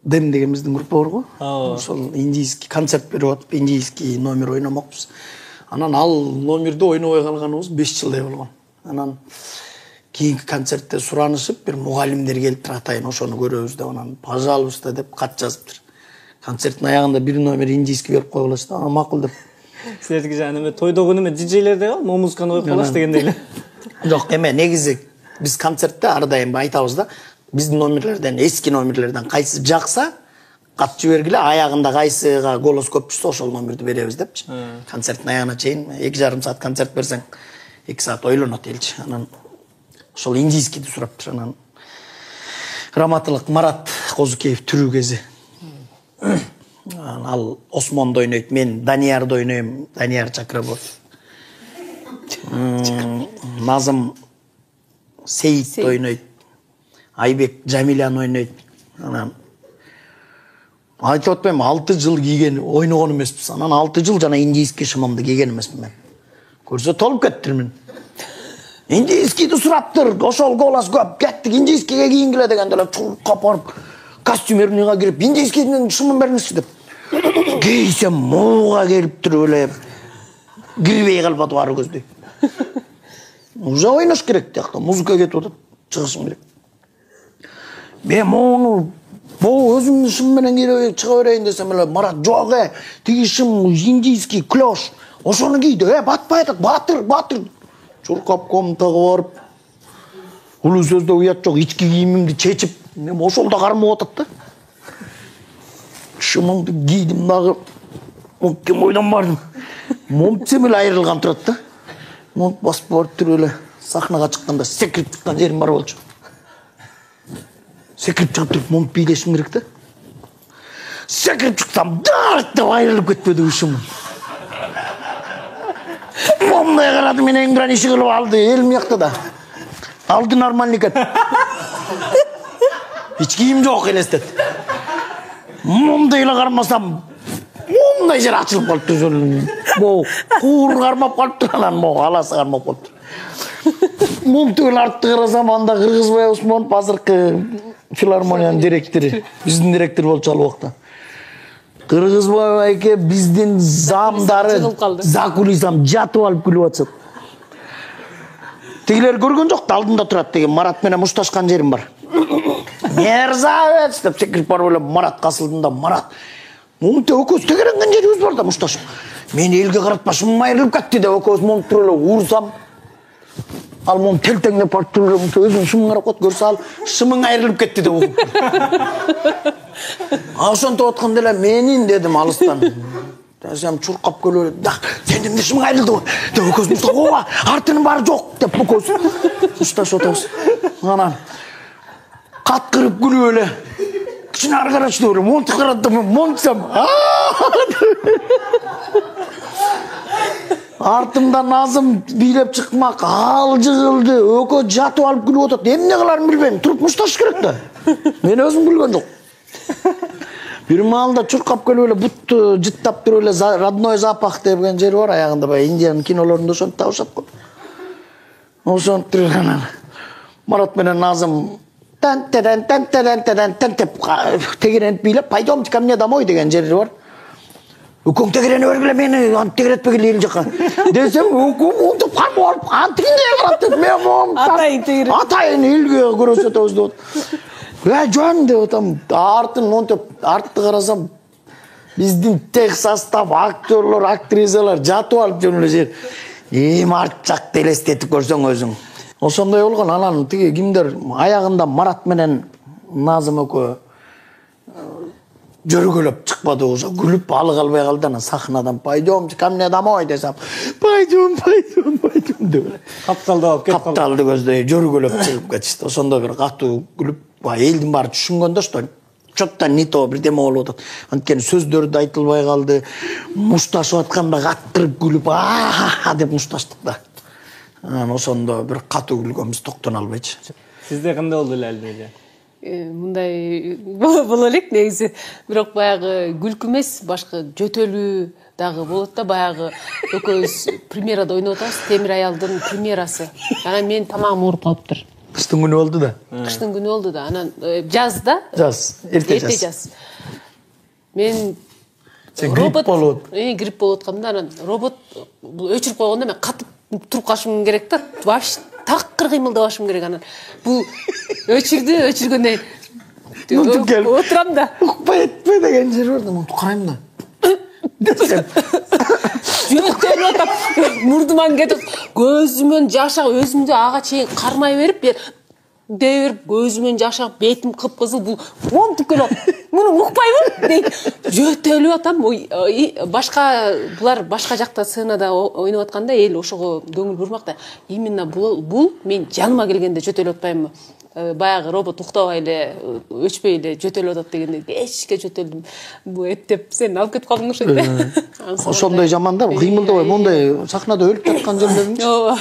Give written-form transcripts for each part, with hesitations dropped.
Дэм деген биздин группа бар го. Ошол индийский концерт берип атып, индийский номер ойномокпуз. Анан ал номерди ойнобой калганыбыз 5 жылдай болгон. Анан кийинки концертте суранышып, бир мугалимдер келиптир, атайын ошону көрөбүз деп, анан пожалуйста деп кат жазыптыр. Концерттин аягында бир номер индийский берип койгулачы да, анан макул деп. Силердики жана тойдогу неме диджейлер деп ал, музыканы коюп коелачы дегендей эле. Жок, эме негизи биз концертте ар дайым айтабыз да, биздин номерлерден, эски номерлерден кайсы жакса, кат жибергиле, аягында кайсыга голос көп түшсө ошол номерди беребиз депчи. Концерттин аягына чейин 2,5 саат концерт берсең, 2 саат ойлонот элчи. Анан ошол индийскийди сураптыр. Анан Раматылык Марат Козукеев түрүү кези. Ал Осмондо ойнойт, мен Даниярды ойнойм, Данияр Чакрабов. Назым Сейит ойнойт, Айбек Жамилян ойнойт. Анан айтып атпайм, 6 жыл кийген ойногон эмеспиз. Анан 6 жыл жана индийский шымымды кийген эмесмин мен. Көрсө толуп кеттирмин. Индийскийди сураптыр, ошол голос көп, кеттик индийскийге кийингиле дегенде чуркап барып, костюмерныйга кирип, индийскийдин шымын бериңизчи деп. Кейсем мууга келиптир эле. Кирбей калбады бары көздөй. Уже ойнош керек тиякта, музыка кетип атат, чыгышым керек. Мен моуну өзүмдүн шым менен чыга берейин десем эле, Марат жок тиги шым индийский клёш. Ошону кийди, батпай атат, батыр. Чуркап комнатага барып, улуу сөздө уят жок, ички кийимимди чечип, мен ошолдо кармап атат да. Шымымды кийдим дагы, кем ойдон бардым. Момчем эле айрылган турат да. Монт басып барып туруп эле сахнага чыкканда секирип чыккан жерим бар болчу. Секирип чыгып туруп момт бийлешим керек да. Секирип чыксам, дарт деп айрылып кетпеди ушум. Момдай карады, мен эң иши кылып алды, элим якты да. Алды нормальный экен. Эч кийим жок элестет. Момдай эле кармасам, момдай жер ачылып калыптыр жолун. Могу куур кармап калыптыр, анан могу аласы кармап калыптыр. Момтугул артты карасам, анда Кыргызбай Осмонов азыркы филармониянын директору, биздин директор болчу ал убакта. Кыргызбай байке биздин замдары закулисам жатып алып күлүп атышат. Тигилер көргөн жок, алдында турат деген Марат менен мушташкан жерим бар. Мерзавец деп секирип барып эле Марат касылдымда, Марат момунте экөөбүз тегеренген жерибиз бар да мушташып. Мен элге каратпа, шымым айрылып кетти деп экөөбүз момунт туруп эле урсам, ал момун телтеңдеп барып туруп эле өзүнүн шымын карап коет, көрсө ал шымың айрылып кетти деп угуп. Ошентип атканда эле менин дедим алыстан. Десем чуркап келип эле, сен эмне шымың айрылды деп экөөбүз мушташып, ооба, артынын баары жок деп экөөбүз мушташып атабыз. Анан каткырып күлүп эле, кичине ары карачы деп эле монтуп карады, монтсам, артымда Назым бийлеп чыкмак, ал жыгылды, экөө жатып алып күлүп атат. Эмне кыларын билбейм, туруп мушташ керек да. Мен өзүм күлгөн жок. Бир маалда чуркап келип эле бутту жыттап туруп эле родной запах деген жери бар аягында, баягы Индиянын кинолорунда ошентип табышат го. Ошентип анан Марат менен Назым деп тегеренип бийлеп, пойдемте ко мне домой деген жери бар. Өкөң тегерене бергиле, мени антип тегеретпегиле эл жака. Десем, өкөм монтуп кармап алып, антигине барат деп, мен мом атайын элге көрсөтөбүз деп. Жөн деп атам, артын монтуп, артты карасам, биздин тех состав, актерлор, актрисалар жатып алып жөн эле жер. Арт жакты элестетип көрсөң өзүң. Ошондой болгон, анан тиги кимдер аягында Марат менен Назым экөө жөргөлөп чыкпады, уже күлүп алы калбай калды. Анан сахнадан пойдемте ко мне домой десем, пойдем деп эле капталды көздөй жөргөлөп чыгып кетишти. Ошондо бир катуу күлүп, элдин баары түшүнгөндө что-то не то бирдеме болуп атат. Анткени сөздөрү да айтылбай калды. Мушташып атканда каттырып күлүп, деп мушташтык да. Анан ошондо бир катуу күлгөнбүз, токтоно албайчы. Сизде кандай болду эле Элбек? Мындай боло элек негизи, бирок баягы күлкү эмес, башка жөтөлүү дагы болот да. Баягы экөөбүз премьерада ойноп атабыз, Темир аялдын премьерасы. Анан менин тамагым ооруп калыптыр. Кыштын күнү болду да. Кыштын күнү болду да. Анан жазда, Жаз, эрте эрте жаз. жаз. Мен Сен грипп болуп. Грипп болуп аткамда анан робот өчүрүп койгондо мен катып туруп калышым керек да. Баш такыр кыймылдабашым керек анан. Бул өчүргөндөн кийин отурам да. Укпай этпе деген жер бар да, мынтип карайм да. Жөөктөрүп атам. Мурдуман кетип, көзүмөн жаш агып, өзүмдү ага чейин кармай берип, дей берип, көзүмөн жаш агып, бетим кыпкызыл, бул монтип келип, муну укпаймын дейт. Жөөтөлүп атам. Булар башка жакта сценада ойноп атканда эл ошого көңүл бурмакта. Именно бул мен жаныма келгенде жөтөлүп атпаймынбы? Баягы робот уктабай эле, өчпөй эле жөтөлүп атат дегенде кечке жөтөлдүм. Бу эптеп сен алып кетип калдың ошо. Ошондой жаман да, кыймылдабай мондай сахнада өлүп жаткан жерлеринчи. Ооба.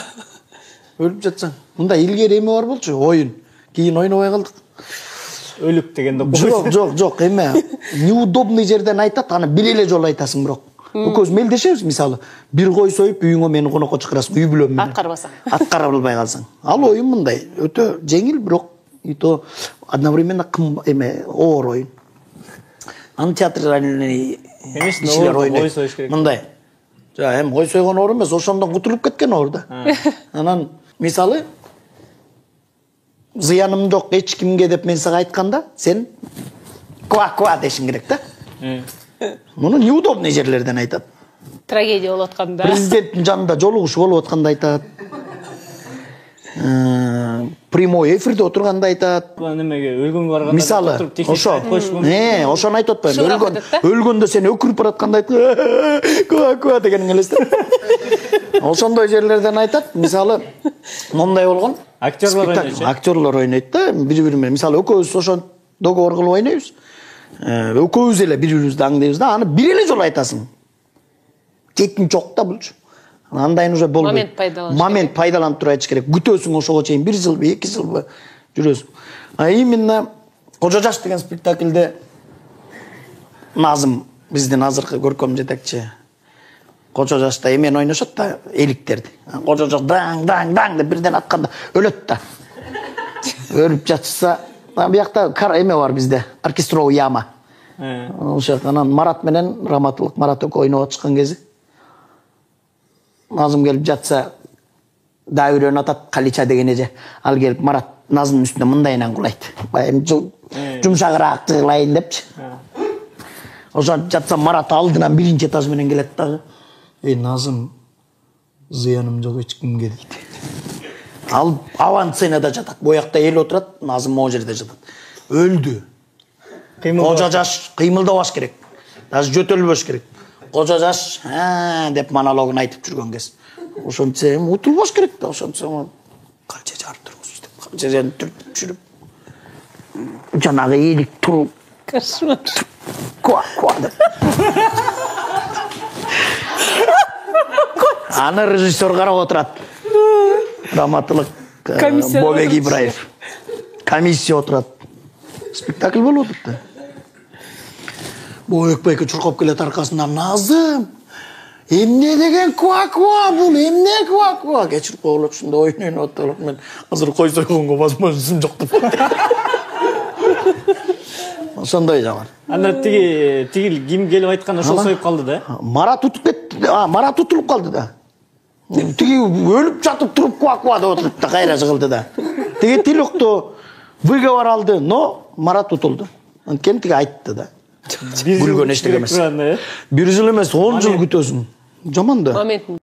Өлүп жатсаң. Мында илгери эме бар болчу, оюн. Кийин ойнобай калдык. Өлүк дегенде Жок, эме. Неудобный жерден айтат, аны бир эле жолу айтасың бирок. Экөөбүз мелдешебиз, мисалы, бир кой союп үйүңө мени конокко чакырасың, үй бүлөм менен. Аткарбасаң. Аткара албай калсаң. Ал оюн мындай, өтө жеңил, бирок и то одновременно оор оюн. Аны театральный кишилер ойнойт. Мындай. Жа, эми кой сойгон оор эмес, ошондон кутулуп кеткен оор да. Анан мисалы зыяным жок эч кимге деп мен сага айтканда, сен ква дешиң керек да. Муну неудобный жерлерден айтат. Трагедия болуп атканда. Президенттин жанында жолугушуу болуп атканда айтат. Прямой эфирде отурганда айтат. Немеге өлгөнгө барганда Мисалы, ошону айтып атпаймынбы? Өлгөндө сен өкүрүп баратканда айтып, ква дегениң элес да. Ошондой жерлерден айтат. Мисалы, мондай болгон. Актерлор ойнойт да, бири-бири менен. Мисалы, экөөбүз ошон договор кылып ойнойбуз. Экөөбүз эле бири-бирибизди аңдайбыз да, аны бир эле жолу айтасың. Кетин жок да булчу. Андайын уже болбойт. Момент пайдаланып туруп айтыш керек. Күтөсүң ошого чейин 1 жылбы, 2 жылбы жүрөсүң. А именно Кожо жаш деген спектакльде Назым, биздин азыркы көркөм жетекчи, Кожо жашта эмени ойношот да, эликтерди. Кожо жаш даң деп бирден атканда өлөт да. Өлүп жатса, биякта эме бар бизде, оркестровый яма. Ошо анан Марат менен Раматылык Марат экөө ойноп атышкан кези. Назым келип жатса, да үйрөнүп атат Калича деген эже. Ал келип Марат Назымдын үстүнө мындайынан кулайт. Эми жумшагыраак жыгылайын депчи. Ошо жатса Марат алдынан биринчи этаж менен келет дагы. Назым, зыяным жок эч кимге дейт. Ал авансценада жатат. Боякта эл отурат, Назым могу жерде жатат. Өлдү. Кожо жаш кыймылдабаш керек. Даже жөтөлбөш керек. Кожо жаш деп монологун айтып жүргөн кез. Ошончо утулбаш керек да, ошончо калча жарып туруңуз деп. Калчаны түртүп жүрүп. Жанагы элик туруп. Кошмар. Ква деп. Аны режиссер карап отурат. Раматылык Бобек Ибраев. Комиссия отурат. Спектакль болуп атат. Бобек байке чуркап келет аркасынан, Назым, эмне деген ква бул, эмне ква? Кечирип коелоп ушунда ойнойт аталып, мен азыр кой сойгонго возможностьум жок деп. Ошондой жаман. Анда тигил ким келип айтканда ошол союп калды да. Марат утуп кетти. Марат утулуп калды да. Тиги өлүп жатып туруп ква деп отуруп да кайра жыгылды да. Тиги тилокто выговор алды, но Марат утулду. Анткени тиги айтты да. Күлгөн эчтеке эмес. 1 жыл эмес, 10 жыл күтөсүң. Жаман да.